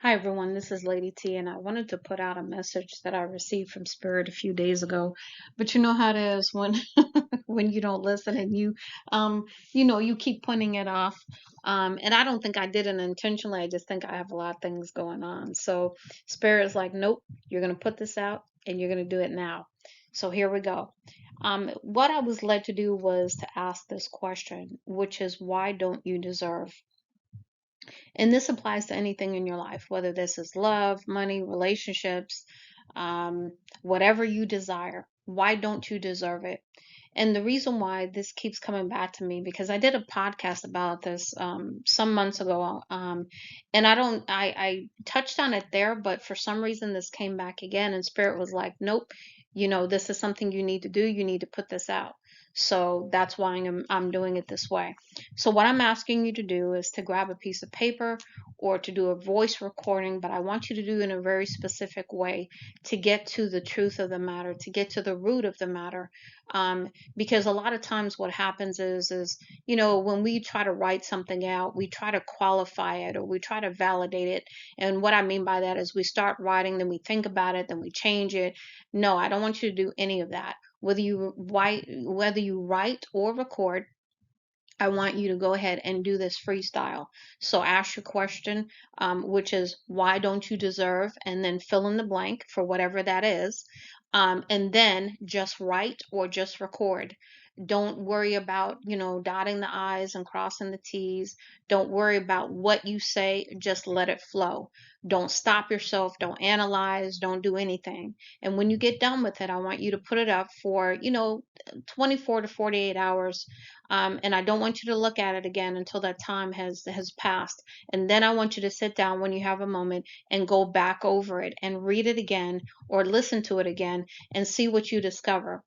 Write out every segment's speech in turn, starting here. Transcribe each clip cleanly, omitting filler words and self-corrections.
Hi everyone, this is Lady T, and I wanted to put out a message that I received from Spirit a few days ago. But you know how it is when when you don't listen and you keep putting it off. And I don't think I did it intentionally. I just think I have a lot of things going on. So Spirit is like, nope, you're gonna put this out and you're gonna do it now. So here we go. What I was led to do was to ask this question, which is why don't you deserve? And this applies to anything in your life, whether this is love, money, relationships, whatever you desire. Why don't you deserve it? And the reason why this keeps coming back to me, because I did a podcast about this some months ago, and I touched on it there, but for some reason this came back again, and Spirit was like, nope, this is something you need to do. You need to put this out. So that's why I'm doing it this way. So what I'm asking you to do is to grab a piece of paper or to do a voice recording, but I want you to do it in a very specific way to get to the truth of the matter, to get to the root of the matter. Because a lot of times what happens is when we try to write something out, we try to qualify it or we try to validate it. And what I mean by that is we start writing, then we think about it, then we change it. No, I don't want you to do any of that. Whether you write or record, I want you to go ahead and do this freestyle. So ask your question, which is why don't you deserve, and then fill in the blank for whatever that is. And then just write or just record. Don't worry about dotting the I's and crossing the T's. Don't worry about what you say. Just let it flow. Don't stop yourself. Don't analyze. Don't do anything. And when you get done with it, I want you to put it up for 24 to 48 hours, and I don't want you to look at it again until that time has passed. And then I want you to sit down when you have a moment and go back over it and read it again or listen to it again and see what you discover.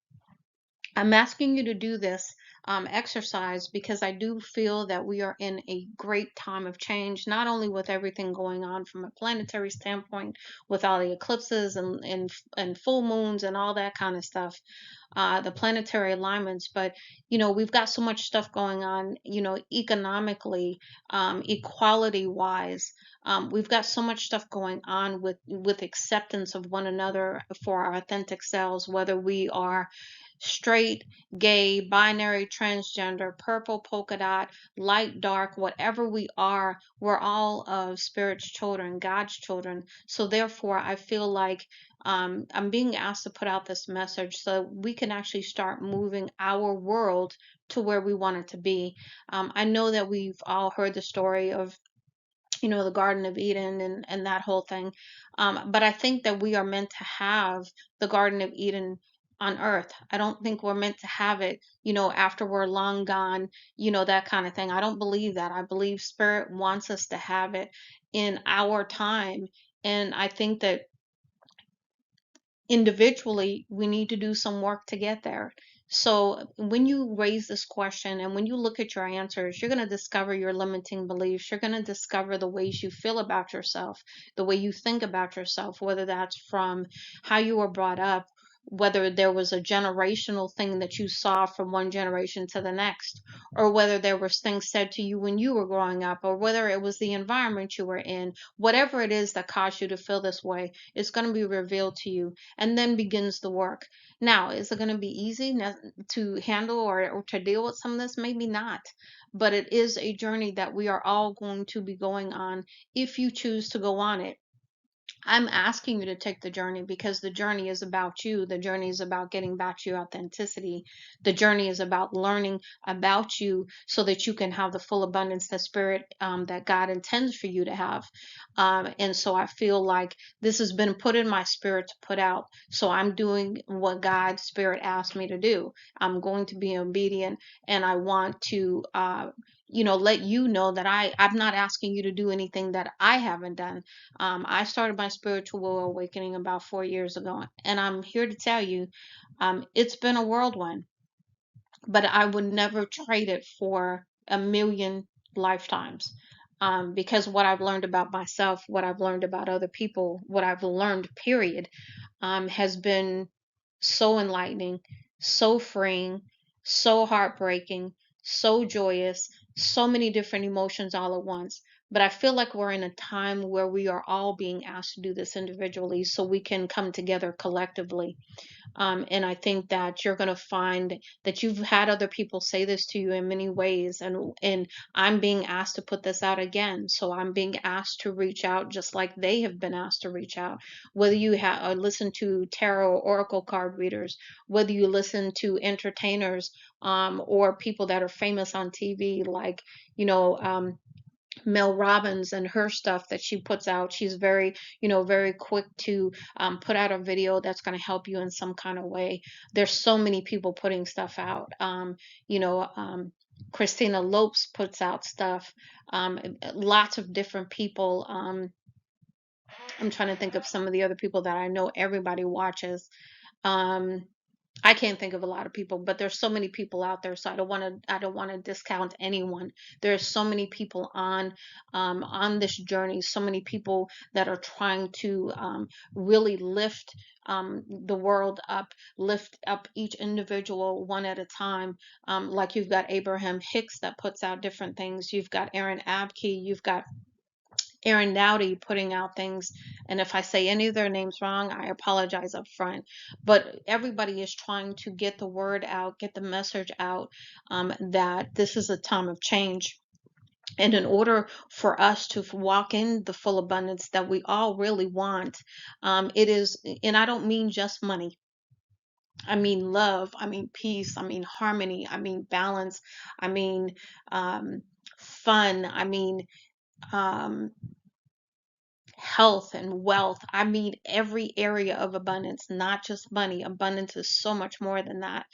I'm asking you to do this exercise because I do feel that we are in a great time of change, not only with everything going on from a planetary standpoint, with all the eclipses and full moons and all that kind of stuff, the planetary alignments, but we've got so much stuff going on, economically, equality wise. We've got so much stuff going on with acceptance of one another for our authentic selves, whether we are straight, gay, binary, transgender, purple, polka dot, light, dark, whatever we are, we're all of Spirit's children, God's children. So therefore, I feel like I'm being asked to put out this message so we can actually start moving our world to where we want it to be. I know that we've all heard the story of the Garden of Eden and that whole thing. But I think that we are meant to have the Garden of Eden on earth. I don't think we're meant to have it after we're long gone, that kind of thing. I don't believe that. I believe Spirit wants us to have it in our time. And I think that individually we need to do some work to get there. So when you raise this question and when you look at your answers, you're going to discover your limiting beliefs. You're going to discover the ways you feel about yourself, the way you think about yourself, whether that's from how you were brought up, whether there was a generational thing that you saw from one generation to the next, or whether there was things said to you when you were growing up, or whether it was the environment you were in. Whatever it is that caused you to feel this way, it's going to be revealed to you, and then begins the work. Now, is it going to be easy to handle or to deal with some of this? Maybe not, but it is a journey that we are all going to be going on if you choose to go on it. I'm asking you to take the journey because the journey is about you. The journey is about getting back to your authenticity. The journey is about learning about you so that you can have the full abundance that that God intends for you to have. And so I feel like this has been put in my spirit to put out. So I'm doing what God's spirit asked me to do. I'm going to be obedient, and I want to let you know that I'm not asking you to do anything that I haven't done. I started my spiritual awakening about 4 years ago, and I'm here to tell you, it's been a whirlwind, but I would never trade it for a million lifetimes. Because what I've learned about myself, what I've learned about other people, what I've learned, period, has been so enlightening, so freeing, so heartbreaking, so joyous, so many different emotions all at once. But I feel like we're in a time where we are all being asked to do this individually so we can come together collectively. And I think that you're going to find that you've had other people say this to you in many ways, and I'm being asked to put this out again. So I'm being asked to reach out just like they have been asked to reach out. Whether you listen to tarot or oracle card readers, whether you listen to entertainers, or people that are famous on TV, like you know. Mel Robbins and her stuff that she puts out. She's very, very quick to put out a video that's going to help you in some kind of way. There's so many people putting stuff out. You know, Christina Lopes puts out stuff. Lots of different people. I'm trying to think of some of the other people that I know everybody watches. Um, I can't think of a lot of people, but there's so many people out there, so I don't want to discount anyone. There's so many people on this journey, so many people that are trying to really lift the world up, lift up each individual one at a time. Like you've got Abraham Hicks that puts out different things. You've got Aaron Abke. You've got Aaron Dowdy putting out things. And if I say any of their names wrong, I apologize up front. But everybody is trying to get the word out, get the message out, that this is a time of change. And in order for us to walk in the full abundance that we all really want, it is, and I don't mean just money. I mean love, I mean peace, I mean harmony, I mean balance, I mean fun, I mean um, health and wealth. I mean, every area of abundance, not just money. Abundance is so much more than that.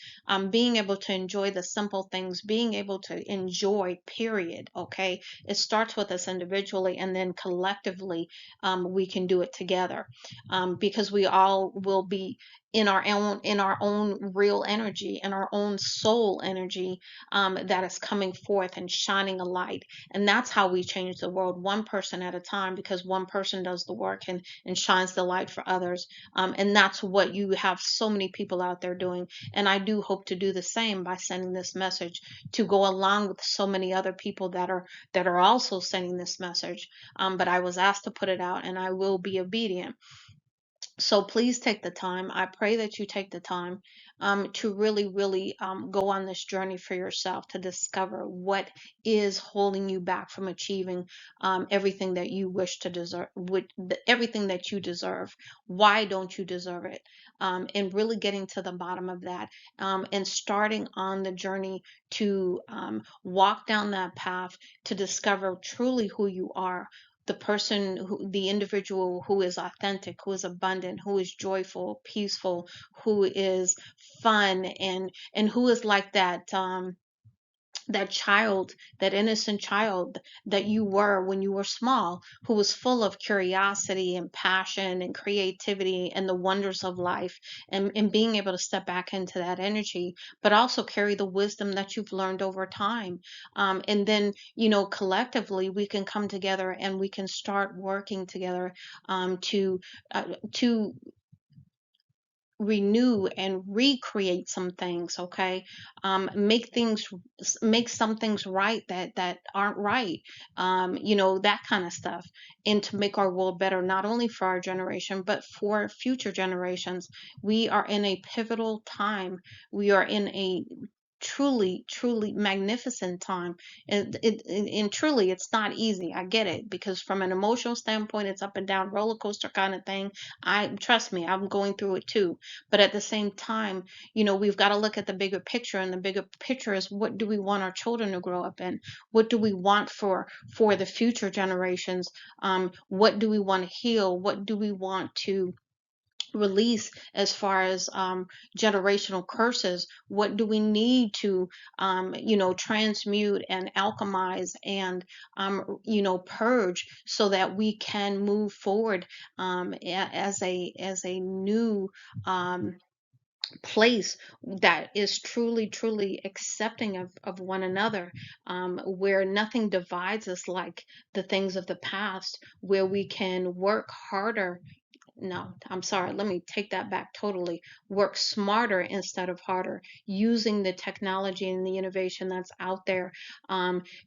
Being able to enjoy the simple things, being able to enjoy, period. Okay. It starts with us individually, and then collectively, we can do it together, because we all will be in our own real energy, in our own soul energy, that is coming forth and shining a light. And that's how we change the world, one person at a time, because one person does the work and shines the light for others. And that's what you have so many people out there doing. And I do hope to do the same by sending this message to go along with so many other people that are also sending this message. But I was asked to put it out, and I will be obedient. So please take the time. I pray that you take the time to really, really go on this journey for yourself to discover what is holding you back from achieving everything that you wish to deserve, everything that you deserve. Why don't you deserve it? And really getting to the bottom of that, and starting on the journey to walk down that path to discover truly who you are, the person who, the individual who is authentic, who is abundant, who is joyful, peaceful, who is fun, and who is like that child, that innocent child that you were when you were small, who was full of curiosity and passion and creativity and the wonders of life, and being able to step back into that energy, but also carry the wisdom that you've learned over time. And then, collectively, we can come together and we can start working together, to renew and recreate some things. Okay. Make some things right that aren't right. That kind of stuff, and to make our world better, not only for our generation but for future generations. We are in a pivotal time. We are in a truly, truly magnificent time. And truly, it's not easy. I get it, because from an emotional standpoint, it's up and down roller coaster kind of thing. I Trust me, I'm going through it too. But at the same time, we've got to look at the bigger picture, and the bigger picture is, what do we want our children to grow up in? What do we want for the future generations? What do we want to heal? What do we want to release as far as generational curses? What do we need to transmute and alchemize and purge, so that we can move forward, as a new place that is truly, truly accepting of one another, where nothing divides us like the things of the past, where we can work harder, no, I'm sorry, let me take that back totally. Work smarter instead of harder, using the technology and the innovation that's out there,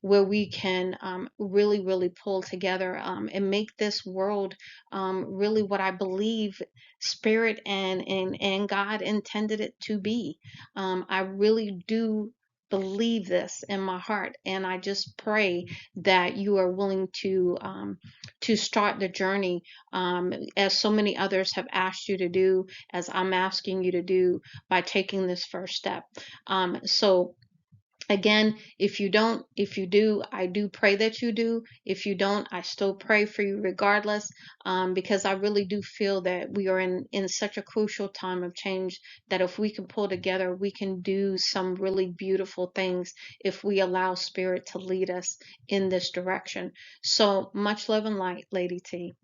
where we can really, really pull together and make this world really what I believe spirit and God intended it to be. I really do believe this in my heart, and I just pray that you are willing to start the journey, as so many others have asked you to do, as I'm asking you to do, by taking this first step. So again, if you don't, if you do, I do pray that you do. If you don't, I still pray for you regardless, because I really do feel that we are in such a crucial time of change, that if we can pull together, we can do some really beautiful things if we allow spirit to lead us in this direction. So much love and light, Lady T.